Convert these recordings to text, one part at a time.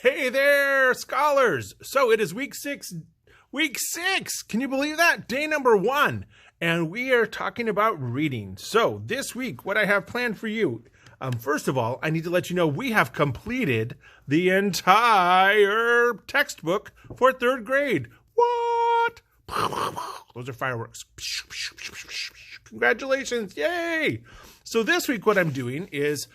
Hey there, scholars! So it is week six. Week six! Can you believe that? Day number 1. And we are talking about reading. So this week, what I have planned for you, first of all, I need to let you know we have completed the entire textbook for 3rd grade. What? Those are fireworks. Congratulations. Yay! So this week, what I'm doing is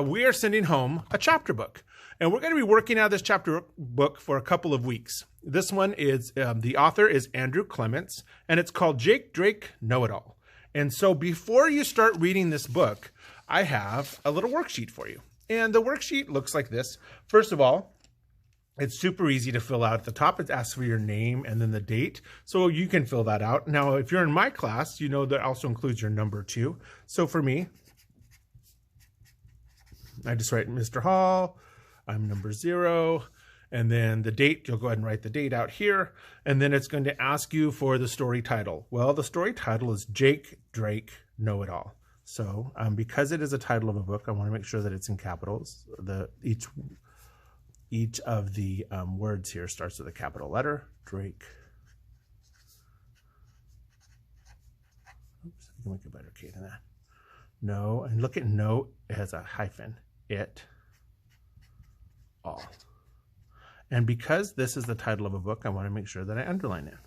we are sending home a chapter book. And we're going to be working out this chapter book for a couple of weeks. This one is, the author is Andrew Clements, and it's called Jake Drake Know-It-All. And so before you start reading this book, I have a little worksheet for you. And the worksheet looks like this. First of all, it's super easy to fill out. At the top, it asks for your name and then the date. So you can fill that out. Now, if you're in my class, you know that also includes your number too. So for me, I just write Mr. Hall. I'm number 0, and then the date, you'll go ahead and write the date out here, and then it's going to ask you for the story title. Well, the story title is Jake Drake Know-It-All. So because it is a title of a book, I want to make sure that it's in capitals. Each of the words here starts with a capital letter. Drake. Oops, I can make a better K than that. No, and look at no, it has a hyphen. It. All. And because this is the title of a book, I want to make sure that I underline it.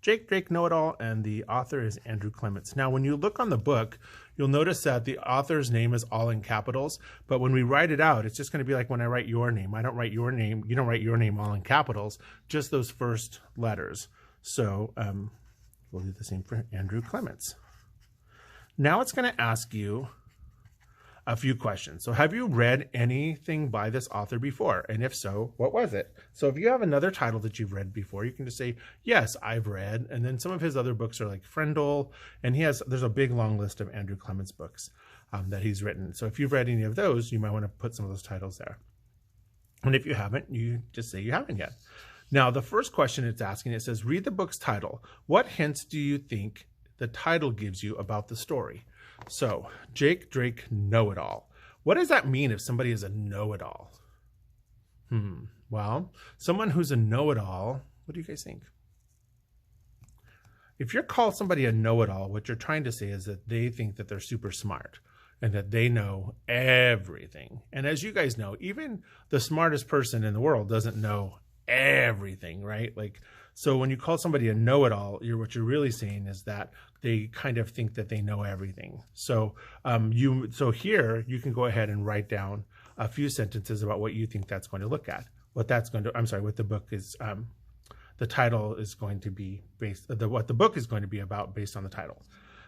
Jake Drake Know-It-All, and the author is Andrew Clements. Now, when you look on the book, you'll notice that the author's name is all in capitals, but when we write it out, it's just going to be like when I write your name. I don't write your name, you don't write your name all in capitals, just those first letters. So we'll do the same for Andrew Clements. Now it's going to ask you a few questions. So have you read anything by this author before? And if so, what was it? So if you have another title that you've read before, you can just say, yes, I've read. And then some of his other books are like Frendel, and there's a big long list of Andrew Clements books that he's written. So if you've read any of those, you might want to put some of those titles there. And if you haven't, you just say you haven't yet. Now, the first question it's asking, it says, read the book's title. What hints do you think the title gives you about the story? So, Jake Drake Know-It-All. What does that mean if somebody is a know-it-all? Well, someone who's a know-it-all, what do you guys think? If you're called somebody a know-it-all, what you're trying to say is that they think that they're super smart and that they know everything. And as you guys know, even the smartest person in the world doesn't know everything, right? So when you call somebody a know-it-all, what you're really saying is that they kind of think that they know everything. So here you can go ahead and write down a few sentences about what you think that's going to look at. What the book is, the title is going to be what the book is going to be about based on the title.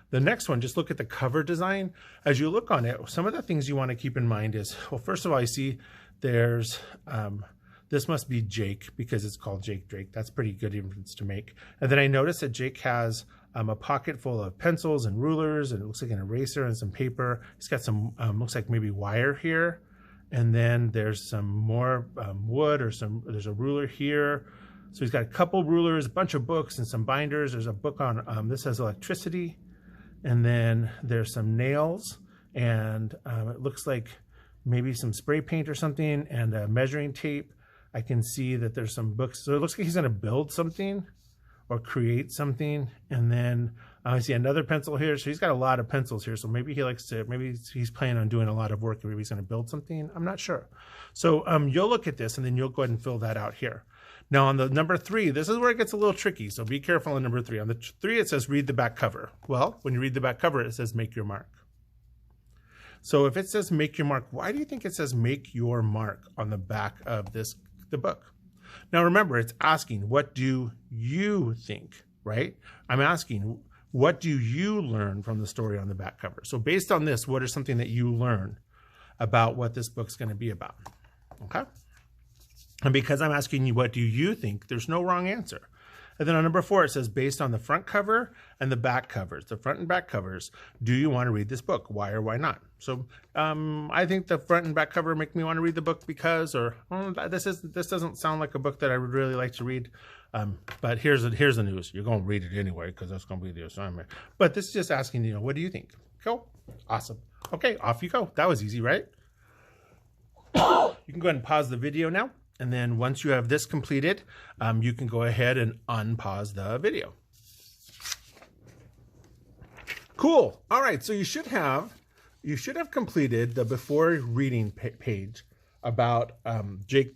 The next one, just look at the cover design. As you look on it, some of the things you want to keep in mind is, well, first of all, I see there's, this must be Jake because it's called Jake Drake. That's pretty good inference to make. And then I noticed that Jake has a pocket full of pencils and rulers, and it looks like an eraser and some paper. He's got some, looks like maybe wire here. And then there's some more wood there's a ruler here. So he's got a couple rulers, a bunch of books and some binders. There's a book on, this has electricity. And then there's some nails, and it looks like maybe some spray paint or something, and a measuring tape. I can see that there's some books. So it looks like he's going to build something or create something. And then I see another pencil here. So he's got a lot of pencils here. So maybe maybe he's planning on doing a lot of work, and maybe he's going to build something. I'm not sure. So you'll look at this, and then you'll go ahead and fill that out here. Now on the number 3, this is where it gets a little tricky. So be careful on number 3. On the 3, it says read the back cover. Well, when you read the back cover, it says make your mark. So if it says make your mark, why do you think it says make your mark on the back of the book? Now remember, it's asking, what do you think, right? I'm asking, what do you learn from the story on the back cover? So based on this, what is something that you learn about what this book's going to be about? Okay. And because I'm asking you, what do you think? There's no wrong answer. And then on number 4, it says, based on the front cover and the back covers, the front and back covers, do you want to read this book? Why or why not? So I think the front and back cover make me want to read the book because, or this doesn't sound like a book that I would really like to read. But here's the news. You're going to read it anyway because that's going to be the assignment. But this is just asking, what do you think? Cool. Awesome. Okay, off you go. That was easy, right? You can go ahead and pause the video now. And then once you have this completed, you can go ahead and unpause the video. Cool. All right. So you should have completed the before reading page about Drake,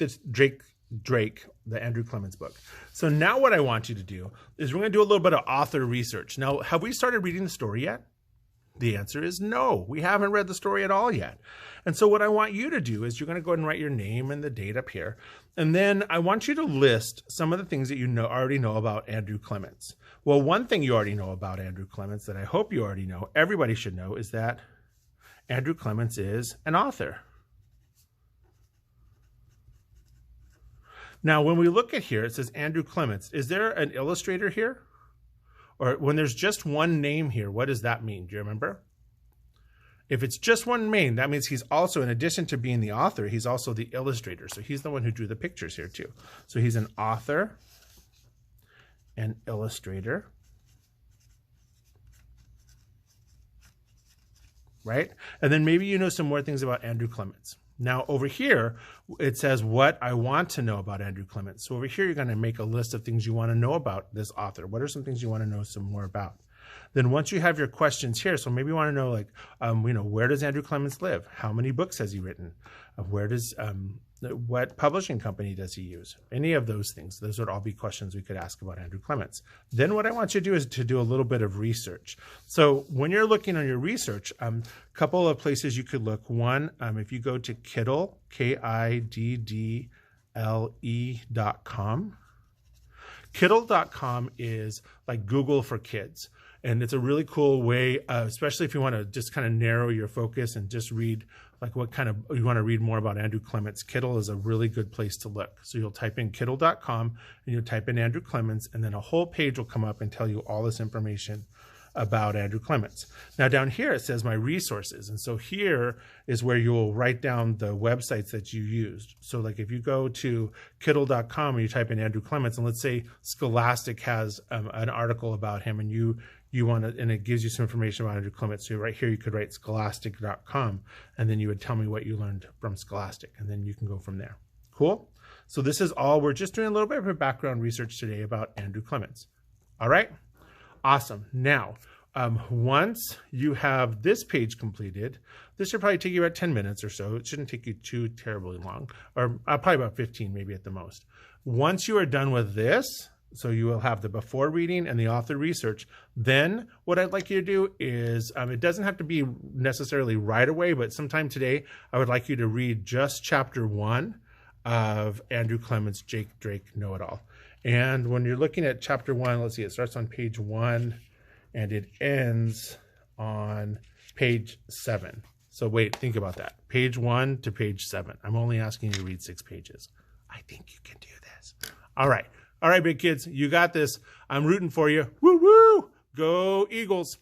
the Andrew Clements book. So now what I want you to do is we're going to do a little bit of author research. Now, have we started reading the story yet? The answer is no. We haven't read the story at all yet. And so what I want you to do is you're going to go ahead and write your name and the date up here. And then I want you to list some of the things that you already know about Andrew Clements. Well, one thing you already know about Andrew Clements that I hope you already know, everybody should know, is that Andrew Clements is an author. Now, when we look at here, it says Andrew Clements. Is there an illustrator here? Or when there's just one name here, what does that mean? Do you remember? If it's just one name, that means he's also, in addition to being the author, he's also the illustrator. So he's the one who drew the pictures here too. So he's an author, an illustrator, right? And then maybe you know some more things about Andrew Clements. Now over here, it says what I want to know about Andrew Clements. So over here, you're going to make a list of things you want to know about this author. What are some things you want to know some more about? Then once you have your questions here, so maybe you want to know, like, where does Andrew Clements live? How many books has he written? What publishing company does he use? Any of those things. Those would all be questions we could ask about Andrew Clements. Then what I want you to do is to do a little bit of research. So when you're looking on your research, a couple of places you could look. One, if you go to Kiddle, Kiddle.com. Kiddle.com is like Google for kids. And it's a really cool way, especially if you want to just kind of narrow your focus and just read like what kind of, you want to read more about Andrew Clements. Kiddle is a really good place to look. So you'll type in Kiddle.com and you'll type in Andrew Clements, and then a whole page will come up and tell you all this information about Andrew Clements. Now down here it says my resources. And so here is where you'll write down the websites that you used. So like if you go to Kiddle.com and you type in Andrew Clements, and let's say Scholastic has an article about him, and you want to, and it gives you some information about Andrew Clements. So right here, you could write scholastic.com, and then you would tell me what you learned from Scholastic, and then you can go from there. Cool. So this is all, we're just doing a little bit of a background research today about Andrew Clements. All right. Awesome. Now, once you have this page completed, this should probably take you about 10 minutes or so. It shouldn't take you too terribly long, or probably about 15 maybe at the most. Once you are done with this, so you will have the before reading and the author research, then what I'd like you to do is, it doesn't have to be necessarily right away, but sometime today, I would like you to read just chapter 1 of Andrew Clements' Drake Know-It-All. And when you're looking at chapter 1, let's see, it starts on page 1 and it ends on page 7. So wait, think about that. Page 1 to page 7. I'm only asking you to read 6 pages. I think you can do this. All right. All right, big kids, you got this. I'm rooting for you. Woo, woo. Go Eagles.